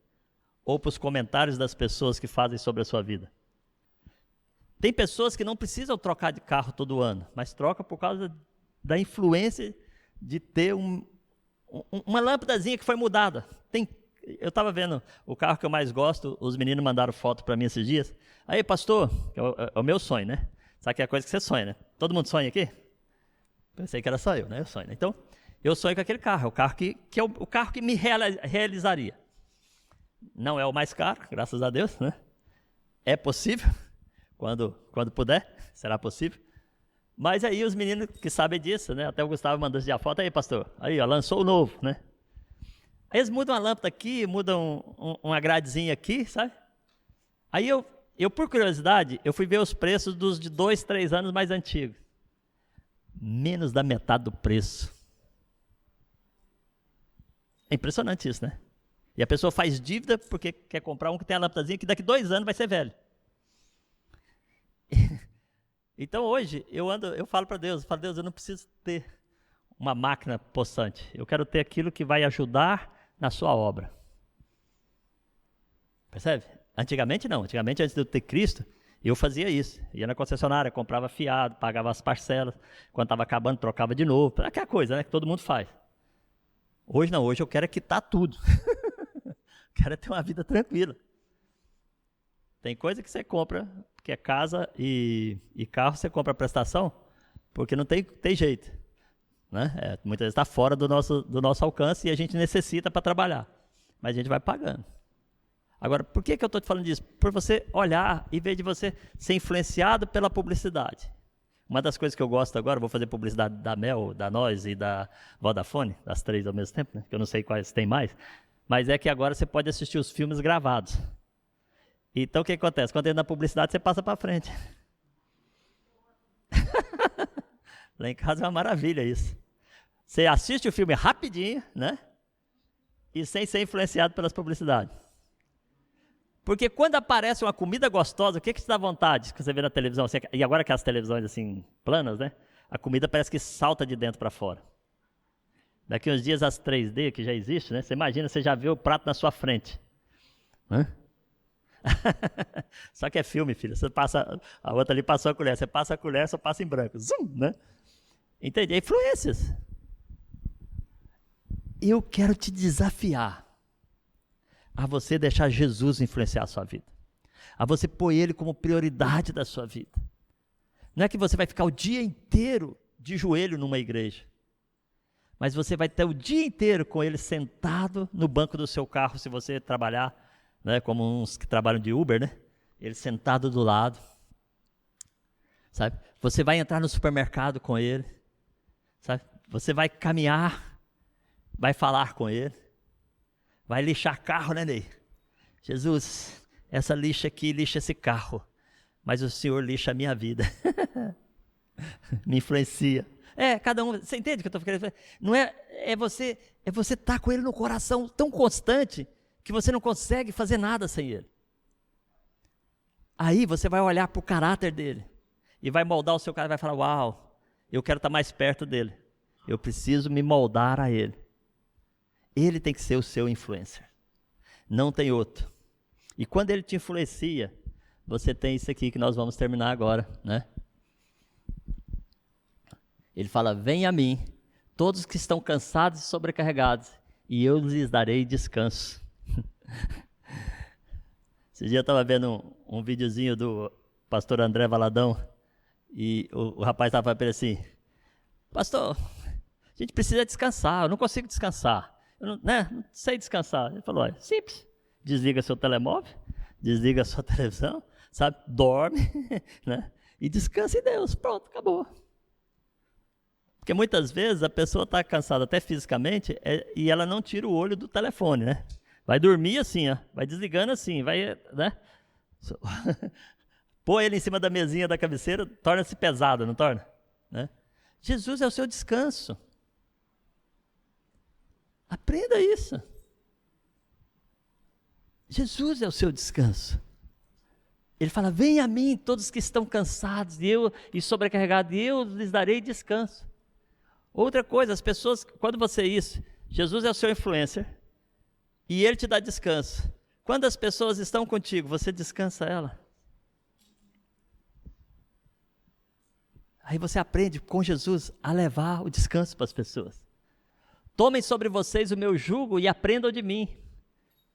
ou para os comentários das pessoas que fazem sobre a sua vida. Tem pessoas que não precisam trocar de carro todo ano, mas trocam por causa da influência de ter uma lâmpadazinha que foi mudada. Eu estava vendo o carro que eu mais gosto, os meninos mandaram foto para mim esses dias. Aí, pastor, é o meu sonho, né? Sabe que é a coisa que você sonha, né? Todo mundo sonha aqui? Pensei que era só eu, né? Eu sonho, né? Então, eu sonho com aquele carro. É o carro que é o carro que me realizaria. Não é o mais caro, graças a Deus, né? É possível, quando puder, será possível. Mas aí os meninos que sabem disso, né? Até o Gustavo mandou a foto. Aí, pastor, aí, ó, lançou o novo, né? Aí eles mudam uma lâmpada aqui, mudam uma gradezinha aqui, sabe? Aí eu, por curiosidade, eu fui ver os preços dos de 2, 3 anos mais antigos. menos da metade do preço. É impressionante isso, né? E a pessoa faz dívida porque quer comprar um que tem a lâmpadazinha que daqui 2 anos vai ser velho. Então hoje eu falo para Deus, Deus, eu não preciso ter uma máquina possante. Eu quero ter aquilo que vai ajudar na sua obra. Percebe? Antigamente não. Antigamente, antes de eu ter Cristo, eu fazia isso. Ia na concessionária, comprava fiado, pagava as parcelas. Quando estava acabando, trocava de novo. Aquela coisa, né, que todo mundo faz. Hoje não. Hoje eu quero quitar tudo. Quero ter uma vida tranquila. Tem coisa que você compra, que é casa e carro, você compra a prestação, porque não tem jeito. Né? Muitas vezes está fora do nosso alcance e a gente necessita para trabalhar. Mas a gente vai pagando. Agora, por que eu estou te falando disso? Por você olhar, em vez de você ser influenciado pela publicidade. Uma das coisas que eu gosto agora, vou fazer publicidade da Mel, da Nós e da Vodafone, das 3 ao mesmo tempo, né? Que eu não sei quais tem mais, mas é que agora você pode assistir os filmes gravados. Então, o que acontece? Quando entra na publicidade, você passa para frente. Lá em casa é uma maravilha isso. Você assiste o filme rapidinho, né? E sem ser influenciado pelas publicidades. Porque quando aparece uma comida gostosa, o que te dá vontade que você vê na televisão? E agora que as televisões assim, planas, né? A comida parece que salta de dentro para fora. Daqui uns dias as 3D, que já existe, né? Você imagina, você já vê o prato na sua frente. Hã? Só que é filme, filho. Você passa, a outra ali passou a colher. Você passa a colher, só passa em branco. Zum, né? Entende? É influências. Eu quero te desafiar a você deixar Jesus influenciar a sua vida. A você pôr Ele como prioridade da sua vida. Não é que você vai ficar o dia inteiro de joelho numa igreja. Mas você vai ter o dia inteiro com Ele sentado no banco do seu carro, se você trabalhar, né, como uns que trabalham de Uber, né? Ele sentado do lado. Sabe? Você vai entrar no supermercado com Ele. Sabe? Você vai caminhar, vai falar com Ele. Vai lixar carro, né, Ney? Jesus, essa lixa aqui lixa esse carro, mas o Senhor lixa a minha vida. Me influencia. Cada um, você entende o que eu estou querendo? Não é você estar com Ele no coração tão constante que você não consegue fazer nada sem Ele. Aí você vai olhar para o caráter dele e vai moldar o seu caráter, vai falar, uau, eu quero estar mais perto dele. Eu preciso me moldar a Ele. Ele tem que ser o seu influencer. Não tem outro. E quando Ele te influencia, você tem isso aqui que nós vamos terminar agora, né? Ele fala, vem a mim, todos que estão cansados e sobrecarregados, e eu lhes darei descanso. Esse dia eu estava vendo um videozinho do pastor André Valadão, e o rapaz estava falando para ele assim, pastor, a gente precisa descansar, eu não consigo descansar. Eu não sei descansar. Ele falou, olha, simples, desliga seu telemóvel, desliga sua televisão, sabe, dorme, né, e descansa em Deus, pronto, acabou. Porque muitas vezes a pessoa está cansada até fisicamente e ela não tira o olho do telefone, né, vai dormir assim, ó, vai desligando assim, vai, né, põe ele em cima da mesinha da cabeceira, torna-se pesado, não torna? Né? Jesus é o seu descanso. Aprenda isso. Jesus é o seu descanso. Ele fala, vem a mim todos que estão cansados e sobrecarregados, e eu lhes darei descanso. Outra coisa, as pessoas, quando você isso, Jesus é o seu influencer, e Ele te dá descanso. Quando as pessoas estão contigo, você descansa ela. Aí você aprende com Jesus a levar o descanso para as pessoas. Tomem sobre vocês o meu jugo e aprendam de mim.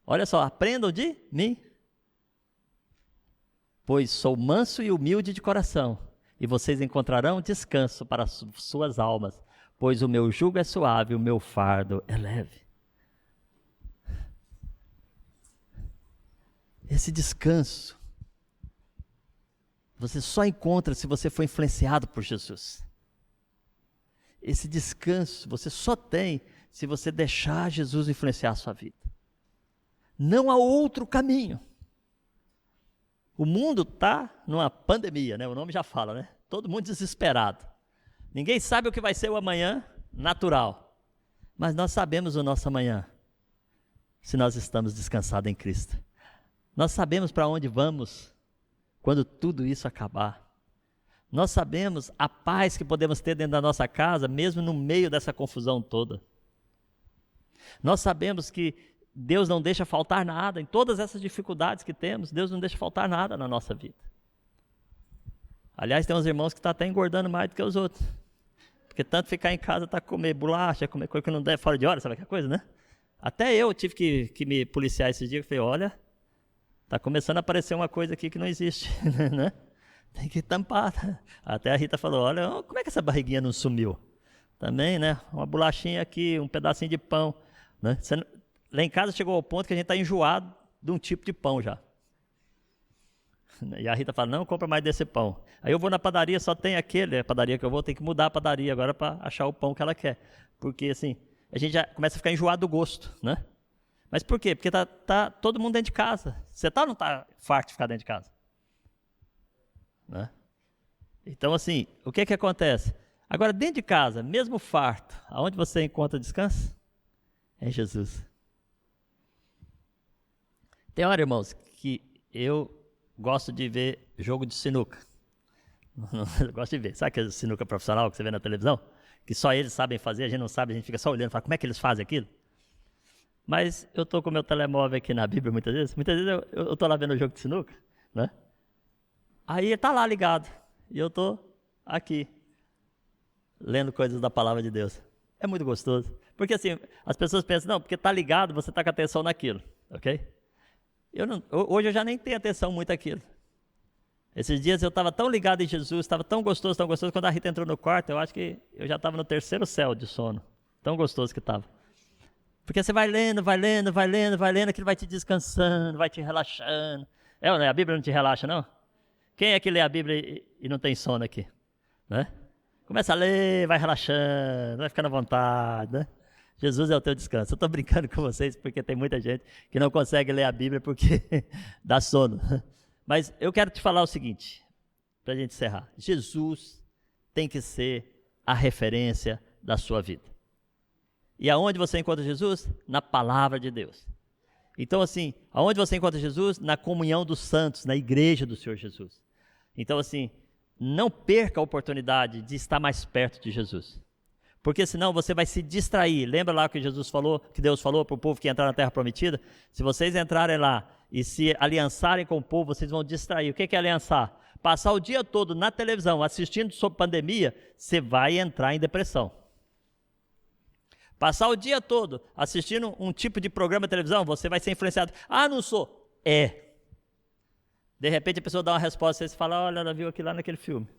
Olha só, aprendam de mim. Pois sou manso e humilde de coração, e vocês encontrarão descanso para suas almas, pois o meu jugo é suave, o meu fardo é leve. Esse descanso, você só encontra se você for influenciado por Jesus. Esse descanso você só tem se você deixar Jesus influenciar a sua vida. Não há outro caminho. O mundo está numa pandemia, né? O nome já fala, né? Todo mundo desesperado. Ninguém sabe o que vai ser o amanhã natural. Mas nós sabemos o nosso amanhã, se nós estamos descansados em Cristo. Nós sabemos para onde vamos quando tudo isso acabar. Nós sabemos a paz que podemos ter dentro da nossa casa, mesmo no meio dessa confusão toda. Nós sabemos que Deus não deixa faltar nada, em todas essas dificuldades que temos, Deus não deixa faltar nada na nossa vida. Aliás, tem uns irmãos que estão até engordando mais do que os outros. Porque tanto ficar em casa, tá comer bolacha, comer coisa que não deve fora de hora, sabe aquela coisa, né? Até eu tive que me policiar esses dias, eu falei, olha, tá começando a aparecer uma coisa aqui que não existe, né? Tem que tampar. Até a Rita falou, olha, como é que essa barriguinha não sumiu? Também, né? Uma bolachinha aqui, um pedacinho de pão. Né? Lá em casa chegou ao ponto que a gente está enjoado de um tipo de pão já. E a Rita fala, não compra mais desse pão. Aí eu vou na padaria, só tem aquele, a padaria que eu vou, tem que mudar a padaria agora para achar o pão que ela quer. Porque assim, a gente já começa a ficar enjoado do gosto, né? Mas por quê? Porque tá todo mundo dentro de casa. Você tá ou não tá farto de ficar dentro de casa? Né? Então assim, o que acontece? Agora dentro de casa, mesmo farto, aonde você encontra descanso? É Jesus. Tem hora, irmãos, que eu gosto de ver jogo de sinuca. Eu gosto de ver. Sabe aquele sinuca profissional que você vê na televisão? Que só eles sabem fazer, a gente não sabe, a gente fica só olhando e fala, como é que eles fazem aquilo? Mas eu estou com o meu telemóvel aqui na Bíblia muitas vezes eu estou lá vendo o jogo de sinuca, né? Aí ele está lá ligado, e eu estou aqui, lendo coisas da palavra de Deus. É muito gostoso. Porque assim, as pessoas pensam, não, porque está ligado, você está com atenção naquilo, ok? Hoje eu já nem tenho atenção muito naquilo. Esses dias eu estava tão ligado em Jesus, estava tão gostoso, quando a Rita entrou no quarto, eu acho que eu já estava no 3º céu de sono. Tão gostoso que estava. Porque você vai lendo, aquilo vai te descansando, vai te relaxando. A Bíblia não te relaxa, não? Quem é que lê a Bíblia e não tem sono aqui? Né? Começa a ler, vai relaxando, vai ficando à vontade, né? Jesus é o teu descanso. Eu estou brincando com vocês porque tem muita gente que não consegue ler a Bíblia porque dá sono. Mas eu quero te falar o seguinte, para a gente encerrar. Jesus tem que ser a referência da sua vida. E aonde você encontra Jesus? Na palavra de Deus. Então assim, aonde você encontra Jesus? Na comunhão dos santos, na igreja do Senhor Jesus. Então assim, não perca a oportunidade de estar mais perto de Jesus. Porque senão você vai se distrair. Lembra lá que Jesus falou, que Deus falou para o povo que entrar na terra prometida? Se vocês entrarem lá e se aliançarem com o povo, vocês vão distrair. O que é aliançar? Passar o dia todo na televisão assistindo sobre pandemia, você vai entrar em depressão. Passar o dia todo assistindo um tipo de programa de televisão, você vai ser influenciado. Ah, não sou. É. De repente a pessoa dá uma resposta e você fala, olha, ela viu aquilo lá naquele filme.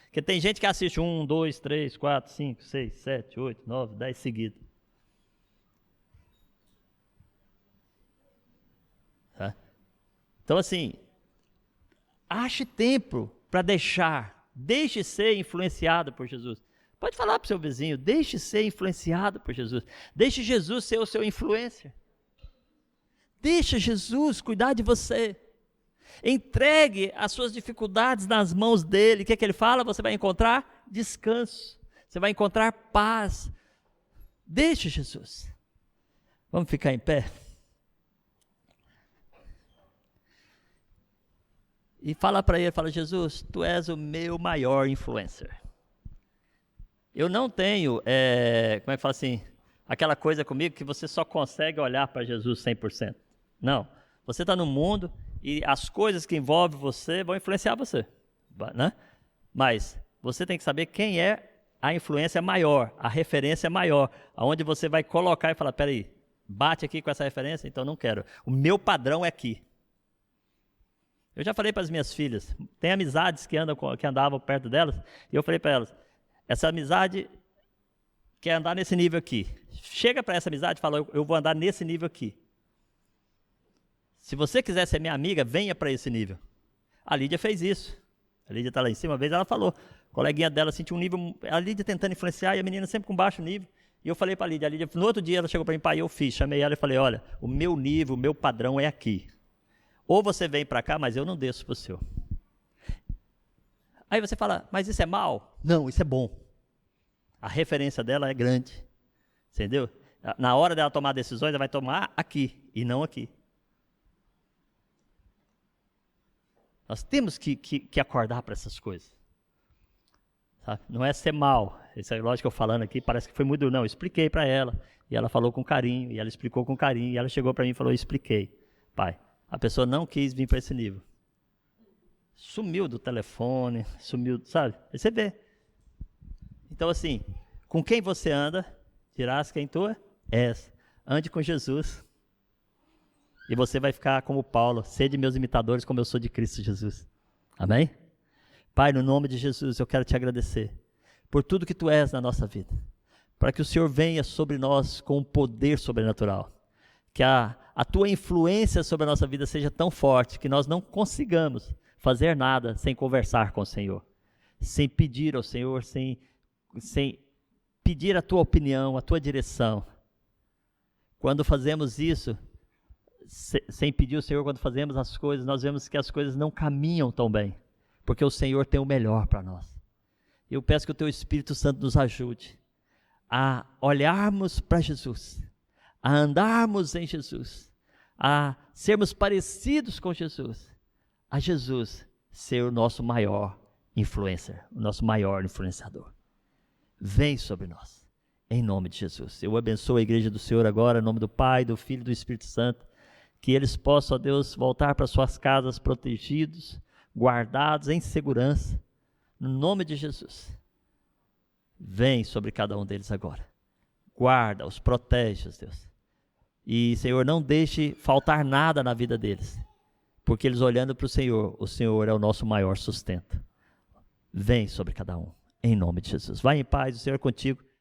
Porque tem gente que assiste 1, 2, 3, 4, 5, 6, 7, 8, 9, 10 seguidos. Tá? Então assim, ache tempo para deixe ser influenciado por Jesus. Pode falar para o seu vizinho, deixe ser influenciado por Jesus. Deixe Jesus ser o seu influencer. Deixe Jesus cuidar de você. Entregue as suas dificuldades nas mãos dele. O que ele fala? Você vai encontrar descanso. Você vai encontrar paz. Deixe Jesus. Vamos ficar em pé? E fala para ele, fala, Jesus, tu és o meu maior influencer. Eu não tenho, como é que fala assim, aquela coisa comigo que você só consegue olhar para Jesus 100%. Não, você está no mundo e as coisas que envolvem você vão influenciar você, né? Mas você tem que saber quem é a influência maior, a referência maior, aonde você vai colocar e falar, peraí, bate aqui com essa referência, então não quero. O meu padrão é aqui. Eu já falei para as minhas filhas, tem amizades que andavam perto delas, e eu falei para elas, essa amizade quer andar nesse nível aqui. Chega para essa amizade e fala, eu vou andar nesse nível aqui. Se você quiser ser minha amiga, venha para esse nível. A Lídia fez isso. A Lídia está lá em cima, uma vez ela falou, a coleguinha dela sentiu um nível, a Lídia tentando influenciar e a menina sempre com baixo nível. E eu falei para a Lídia, no outro dia ela chegou para mim, pai, eu fiz, chamei ela e falei, olha, o meu nível, o meu padrão é aqui. Ou você vem para cá, mas eu não desço para o seu. Aí você fala, mas isso é mal? Não, isso é bom. A referência dela é grande. Entendeu? Na hora dela tomar decisões, ela vai tomar aqui e não aqui. Nós temos que acordar para essas coisas. Sabe? Não é ser mal. Esse relógio que eu falando aqui parece que foi muito duro. Não, eu expliquei para ela. E ela falou com carinho. E ela explicou com carinho. E ela chegou para mim e falou, eu expliquei. Pai, a pessoa não quis vir para esse nível. Sumiu do telefone, sumiu, sabe? Aí você vê. Então assim, com quem você anda, dirás quem tu és. Ande com Jesus. E você vai ficar como Paulo, sede meus imitadores como eu sou de Cristo Jesus. Amém? Pai, no nome de Jesus, eu quero te agradecer por tudo que tu és na nossa vida. Para que o Senhor venha sobre nós com um poder sobrenatural. Que a tua influência sobre a nossa vida seja tão forte que nós não consigamos fazer nada sem conversar com o Senhor. Sem pedir ao Senhor, sem pedir a tua opinião, a tua direção. Quando fazemos isso, sem pedir ao Senhor, quando fazemos as coisas, nós vemos que as coisas não caminham tão bem. Porque o Senhor tem o melhor para nós. Eu peço que o teu Espírito Santo nos ajude a olharmos para Jesus, a andarmos em Jesus, a sermos parecidos com Jesus, a Jesus ser o nosso maior influencer, o nosso maior influenciador. Vem sobre nós, em nome de Jesus. Eu abençoo a igreja do Senhor agora, em nome do Pai, do Filho e do Espírito Santo, que eles possam, ó Deus, voltar para suas casas protegidos, guardados em segurança, no nome de Jesus. Vem sobre cada um deles agora. Guarda-os, protege-os, Deus. E, Senhor, não deixe faltar nada na vida deles, porque eles olhando para o Senhor é o nosso maior sustento. Vem sobre cada um, em nome de Jesus. Vai em paz, o Senhor é contigo.